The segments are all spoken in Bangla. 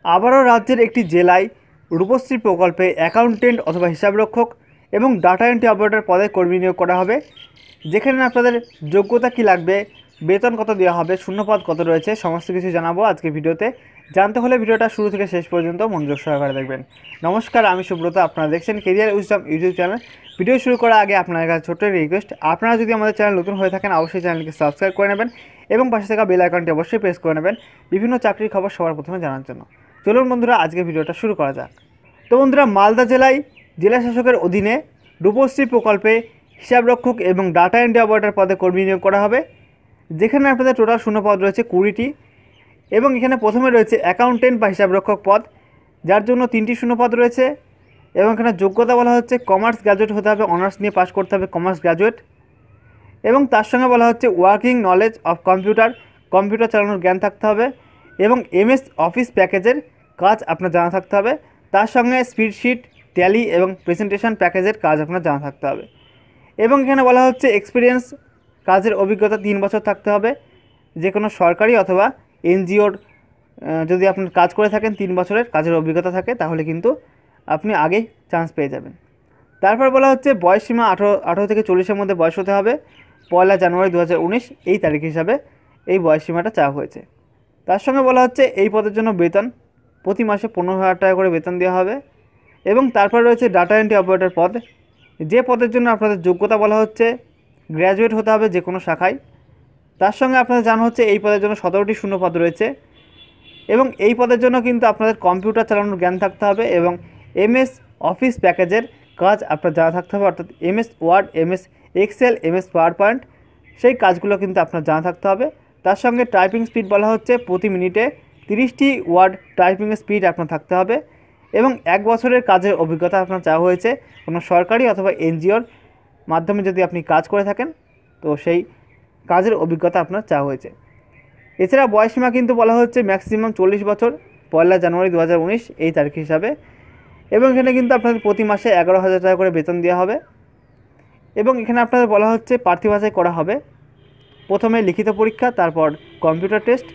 আবারও রাজ্যের একটি জেলায় রূপশ্রী প্রকল্পে অ্যাকাউন্টেন্ট অথবা হিসাবরক্ষক এবং ডাটা এন্ট্রি অপারেটর পদে কর্মী নিয়োগ করা হবে, যেখানে আপনাদের যোগ্যতা কী লাগবে, বেতন কত দেওয়া হবে, শূন্যপদ কত রয়েছে, সমস্ত কিছু জানাবো আজকে ভিডিওতে। জানতে হলে ভিডিওটা শুরু থেকে শেষ পর্যন্ত মনোযোগ সহকারে দেখবেন। নমস্কার, আমি সুব্রত, আপনারা দেখছেন career wisdom YouTube channel. Video শুরু করার আগে আপনার কাছে ছোট্ট রিকোয়েস্ট, আপনারা যদি আমাদের চ্যানেল নতুন হয়ে থাকেন অবশ্যই চ্যানেলকে সাবস্ক্রাইব করে নেবেন এবং পাশে থাকা বেল আইকনটি অবশ্যই প্রেস করে নেবেন বিভিন্ন চাকরির খবর সবার প্রথমে জানার জন্য। চলুন বন্ধুরা, আজকে ভিডিওটা শুরু করা যাক। তো বন্ধুরা, মালদা জেলায় জেলা শাসকের অধীনে রূপশ্রী প্রকল্পে হিসাবরক্ষক এবং ডাটা এন্ট্রি অপারেটর পদে কর্মী নিয়োগ করা হবে, যেখানে আপনাদের টোটাল শূন্যপদ রয়েছে 20টি এবং এখানে প্রথমে রয়েছে অ্যাকাউন্টেন্ট বা হিসাবরক্ষক পদ, যার জন্য 3টি শূন্যপদ রয়েছে এবং এখানে যোগ্যতা বলা হচ্ছে কমার্স গ্র্যাজুয়েট হতে হবে, অনার্স নিয়ে পাশ করতে হবে, কমার্স গ্র্যাজুয়েট। এবং তার সঙ্গে বলা হচ্ছে ওয়ার্কিং নলেজ অফ কম্পিউটার চালানোর জ্ঞান থাকতে হবে এবং এমএস অফিস প্যাকেজের কাজ আপনার জানা থাকতে হবে। তার সঙ্গে স্প্রেডশিট, ট্যালি এবং প্রেজেন্টেশন প্যাকেজের কাজ আপনার জানা থাকতে হবে। এবং এখানে বলা হচ্ছে এক্সপিরিয়েন্স, কাজের অভিজ্ঞতা 3 বছর থাকতে হবে, যে কোনো সরকারি অথবা এনজিওর যদি আপনার কাজ করে থাকেন 3 বছরের কাজের অভিজ্ঞতা থাকে, তাহলে কিন্তু আপনি আগেই চান্স পেয়ে যাবেন। তারপর বলা হচ্ছে বয়সসীমা 18 থেকে 40-এর মধ্যে বয়স হতে হবে, 1 জানুয়ারি 2019 এই তারিখ হিসাবে এই বয়সসীমাটা চাওয়া হয়েছে। তার সঙ্গে বলা হচ্ছে এই পদের জন্য বেতন প্রতি মাসে 15,000 টাকা করে বেতন দেওয়া হবে। এবং তারপর রয়েছে ডাটা এন্ট্রি অপারেটর পদ, যে পদের জন্য আপনাদের যোগ্যতা বলা হচ্ছে গ্র্যাজুয়েট হতে হবে যে কোনো শাখায়। তার সঙ্গে আপনাদের জানা হচ্ছে এই পদের জন্য 17টি শূন্যপদ রয়েছে এবং এই পদের জন্য কিন্তু আপনাদের কম্পিউটার চালানোর জ্ঞান থাকতে হবে এবং এমএস অফিস প্যাকেজের কাজ আপনার জানা থাকতে হবে, অর্থাৎ MS Word, MS Excel, MS PowerPoint, সেই কাজগুলো কিন্তু আপনার জানা থাকতে হবে। তার সঙ্গে টাইপিং স্পিড বলা হচ্ছে প্রতি মিনিটে 30টি ওয়ার্ড টাইপিংয়ের স্পিড আপনার থাকতে হবে এবং 1 বছরের কাজের অভিজ্ঞতা আপনার চাওয়া হয়েছে কোনো সরকারি অথবা এনজিওর মাধ্যমে যদি আপনি কাজ করে থাকেন, তো সেই কাজের অভিজ্ঞতা আপনার চাওয়া হয়েছে। এছাড়া বয়সসীমা কিন্তু বলা হচ্ছে ম্যাক্সিমাম 40 বছর, 1 জানুয়ারি 2019 এই তারিখ হিসাবে। এবং এখানে কিন্তু আপনাদের প্রতি মাসে 11,000 টাকা করে বেতন দেওয়া হবে এবং এখানে আপনাদের বলা হচ্ছে প্রার্থী বাছাই করা হবে, প্রথমে লিখিত পরীক্ষা, তারপর কম্পিউটার টেস্ট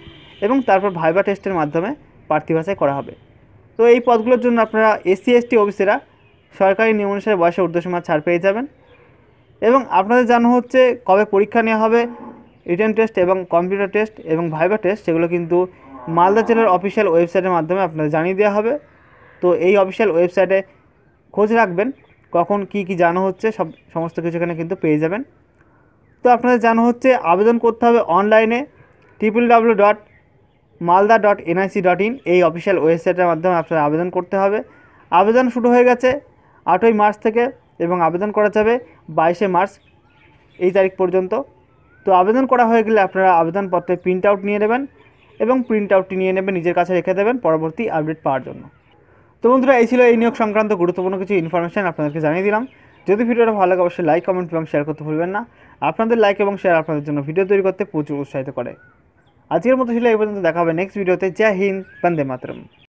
এবং তারপর ভাইবা টেস্টের মাধ্যমে প্রার্থী বাছাই করা হবে। তো এই পদগুলোর জন্য আপনারা এসসি এসটি ওবিসিরা সরকারি নিয়ম অনুসারে বয়সের ঊর্ধ্বসীমা ছাড় পেয়ে যাবেন। এবং আপনাদের জানা হচ্ছে কবে পরীক্ষা নেওয়া হবে, রিটেন টেস্ট এবং কম্পিউটার টেস্ট এবং ভাইবা টেস্ট, সেগুলো কিন্তু মালদা জেলার অফিসিয়াল ওয়েবসাইটের মাধ্যমে আপনাদের জানিয়ে দেওয়া হবে। তো এই অফিসিয়াল ওয়েবসাইটে খোঁজ রাখবেন কখন কী জানা হচ্ছে, সমস্ত কিছু এখানে কিন্তু পেয়ে যাবেন। তো আপনাদের জানা হচ্ছে আবেদন করতে হবে অনলাইনে www.malda.nic.in এই অফিসিয়াল ওয়েবসাইটের মাধ্যমে আপনারা আবেদন করতে হবে। আবেদন শুরু হয়ে গেছে 8ই মার্চ থেকে এবং আবেদন করা যাবে 22শে মার্চ এই তারিখ পর্যন্ত। তো আবেদন করা হয়ে গেলে আপনারা আবেদনপত্রের প্রিন্ট আউট নিয়ে নেবেন এবং প্রিন্ট আউটটি নিয়ে নেবেন, নিজের কাছে রেখে দেবেন পরবর্তী আপডেট পাওয়ার জন্য। তো বন্ধুরা, এই ছিল এই নিয়োগ সংক্রান্ত গুরুত্বপূর্ণ কিছু ইনফরমেশন আপনাদেরকে জানিয়ে দিলাম। যদি ভিডিওটা ভালো লাগে অবশ্যই লাইক, কমেন্ট এবং শেয়ার করতে ভুলবেন না। আপনাদের লাইক এবং শেয়ার আপনাদের জন্য ভিডিও তৈরি করতে প্রচুর উৎসাহিত করে। আজকের মতো ছিল এই পর্যন্ত, দেখা হবে নেক্সট ভিডিওতে। জয় হিন্দ, বন্দে মাতরম।